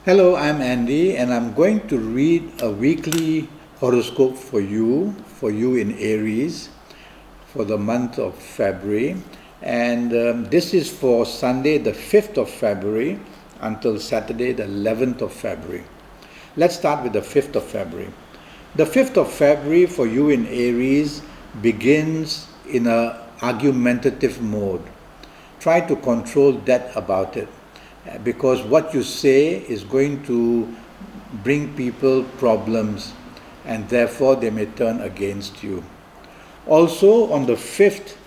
Hello, I'm Andy, and I'm going to read a weekly horoscope for you in Aries, for the month of February. And this is for Sunday, the 5th of February, until Saturday, the 11th of February. Let's start with the 5th of February. The 5th of February for you in Aries begins in an argumentative mode. Try to control that about it, because what you say is going to bring people problems, and therefore they may turn against you. Also on the 5th,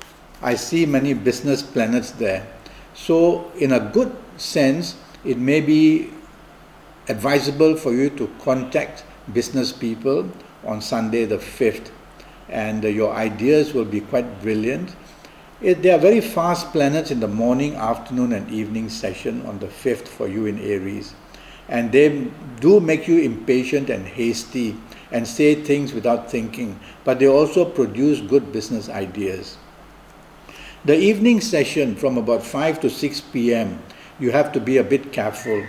I see many business planets there. So in a good sense, it may be advisable for you to contact business people on Sunday the 5th, and your ideas will be quite brilliant. They are very fast planets in the morning, afternoon and evening session on the 5th for you in Aries. And they do make you impatient and hasty and say things without thinking, but they also produce good business ideas. The evening session from about 5 to 6 p.m., you have to be a bit careful.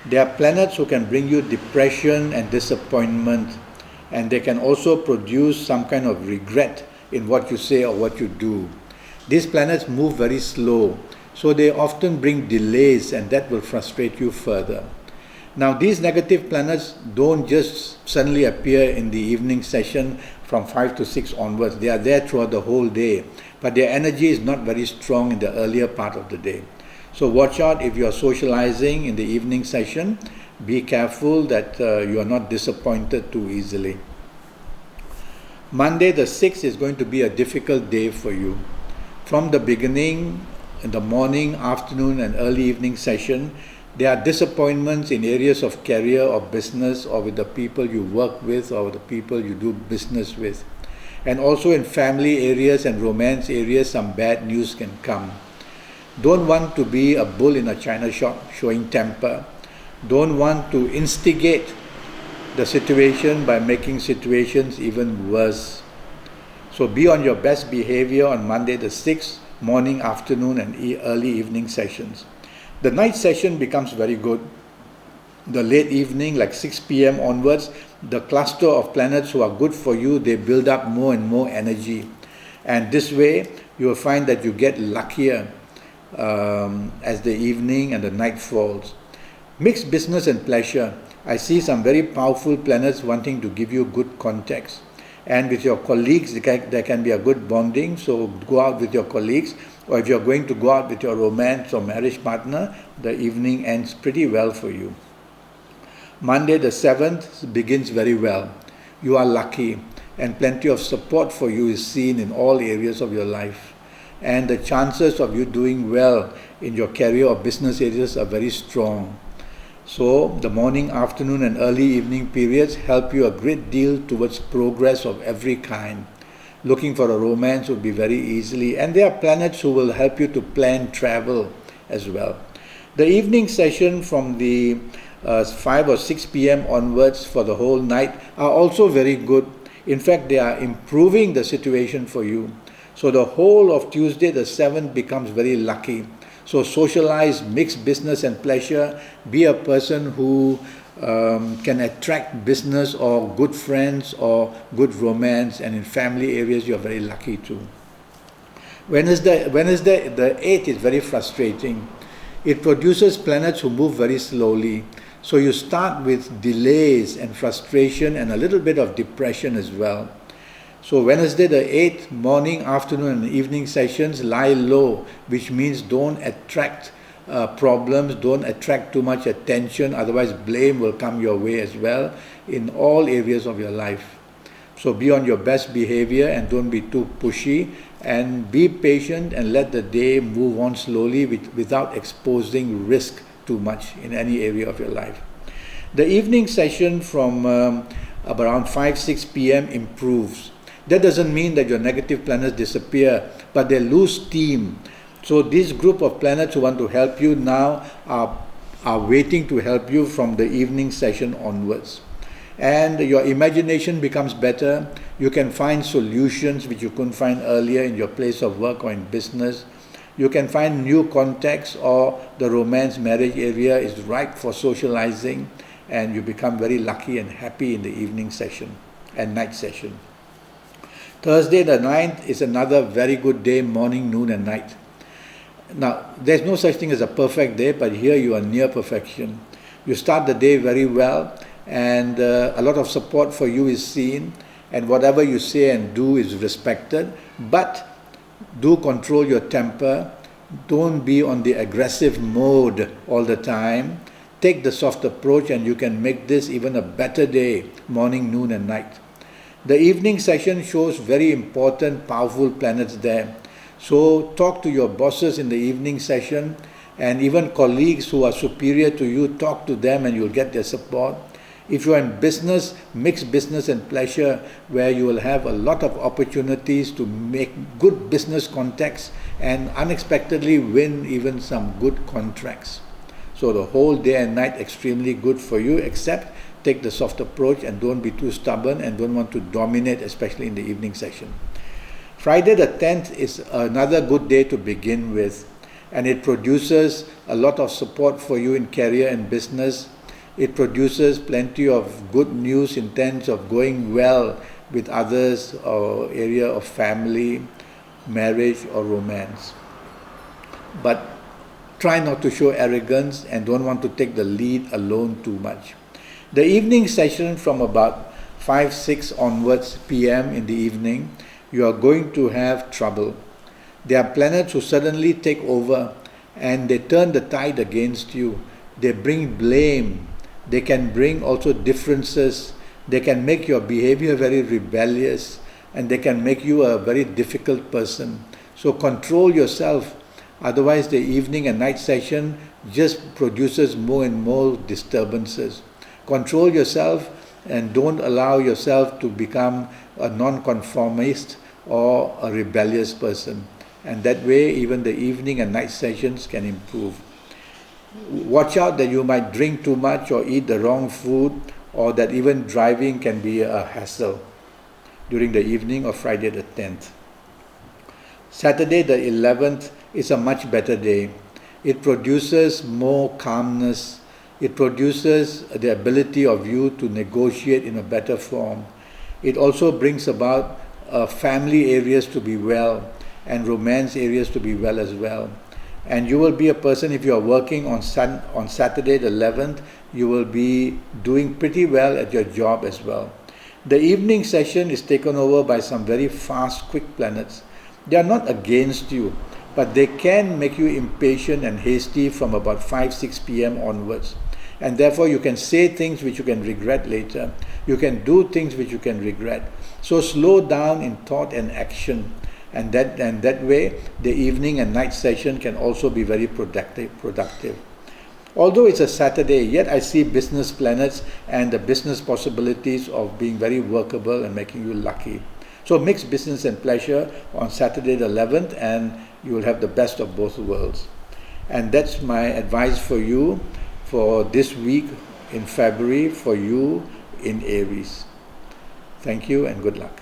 There are planets who can bring you depression and disappointment, and they can also produce some kind of regret in what you say or what you do. These planets move very slow, so they often bring delays, and that will frustrate you further. Now, these negative planets don't just suddenly appear in the evening session from 5 to 6 onwards. They are there throughout the whole day, but their energy is not very strong in the earlier part of the day. So watch out if you are socializing in the evening session. Be careful that you are not disappointed too easily. Monday the 6th is going to be a difficult day for you. From the beginning, in the morning, afternoon and early evening session, there are disappointments in areas of career or business, or with the people you work with or the people you do business with. And also in family areas and romance areas, some bad news can come. Don't want to be a bull in a china shop showing temper. Don't want to instigate the situation by making situations even worse. So be on your best behavior on Monday the 6th, morning, afternoon and early evening sessions. The night session becomes very good. The late evening, like 6 p.m. onwards, the cluster of planets who are good for you, they build up more and more energy. And this way, you will find that you get luckier as the evening and the night falls. Mixed business and pleasure. I see some very powerful planets wanting to give you good context. And with your colleagues, there can be a good bonding, so go out with your colleagues. Or if you're going to go out with your romance or marriage partner, the evening ends pretty well for you. Monday the 7th begins very well. You are lucky, and plenty of support for you is seen in all areas of your life. And the chances of you doing well in your career or business areas are very strong. So the morning, afternoon and early evening periods help you a great deal towards progress of every kind. Looking for a romance would be very easily, and there are planets who will help you to plan travel as well. The evening session from the 5 or 6 p.m. onwards for the whole night are also very good. In fact, they are improving the situation for you. So the whole of Tuesday the 7th becomes very lucky. So socialize, mix business and pleasure, be a person who can attract business or good friends or good romance, and in family areas you're very lucky too. Wednesday the 8th is very frustrating. It produces planets who move very slowly. So you start with delays and frustration and a little bit of depression as well. So Wednesday the 8th, morning, afternoon and evening sessions lie low, which means don't attract problems, don't attract too much attention, otherwise blame will come your way as well in all areas of your life. So be on your best behavior and don't be too pushy, and be patient and let the day move on slowly without exposing risk too much in any area of your life. The evening session from around 5-6 p.m. improves. That doesn't mean that your negative planets disappear, but they lose steam. So this group of planets who want to help you now are waiting to help you from the evening session onwards. And your imagination becomes better. You can find solutions which you couldn't find earlier in your place of work or in business. You can find new contacts, or the romance marriage area is ripe for socializing, and you become very lucky and happy in the evening session and night session. Thursday the 9th is another very good day, morning, noon and night. Now, there's no such thing as a perfect day, but here you are near perfection. You start the day very well, and a lot of support for you is seen, and whatever you say and do is respected. But do control your temper. Don't be on the aggressive mode all the time. Take the soft approach, and you can make this even a better day, morning, noon and night. The evening session shows very important, powerful planets there. So talk to your bosses in the evening session, and even colleagues who are superior to you, talk to them and you'll get their support. If you are in business, mix business and pleasure, where you will have a lot of opportunities to make good business contacts and unexpectedly win even some good contracts. So the whole day and night extremely good for you, except take the soft approach and don't be too stubborn and don't want to dominate, especially in the evening session. Friday the 10th is another good day to begin with, and it produces a lot of support for you in career and business. It produces plenty of good news in terms of going well with others, or area of family, marriage or romance. But try not to show arrogance and don't want to take the lead alone too much. The evening session from about 5-6 onwards p.m. in the evening, you are going to have trouble. There are planets who suddenly take over and they turn the tide against you. They bring blame. They can bring also differences. They can make your behavior very rebellious, and they can make you a very difficult person. So control yourself. Otherwise, the evening and night session just produces more and more disturbances. Control yourself and don't allow yourself to become a non-conformist or a rebellious person. And that way, even the evening and night sessions can improve. Watch out that you might drink too much or eat the wrong food, or that even driving can be a hassle during the evening of Friday the 10th. Saturday the 11th is a much better day. It produces more calmness. It produces the ability of you to negotiate in a better form. It also brings about family areas to be well, and romance areas to be well as well. And you will be a person, if you are working on Saturday the 11th, you will be doing pretty well at your job as well. The evening session is taken over by some very fast, quick planets. They are not against you, but they can make you impatient and hasty from about 5-6 p.m. onwards. And therefore you can say things which you can regret later. You can do things which you can regret. So slow down in thought and action. And that way, the evening and night session can also be very productive. Although it's a Saturday, yet I see business planets and the business possibilities of being very workable and making you lucky. So mix business and pleasure on Saturday the 11th, and you will have the best of both worlds. And that's my advice for you for this week in February, for you in Aries. Thank you and good luck.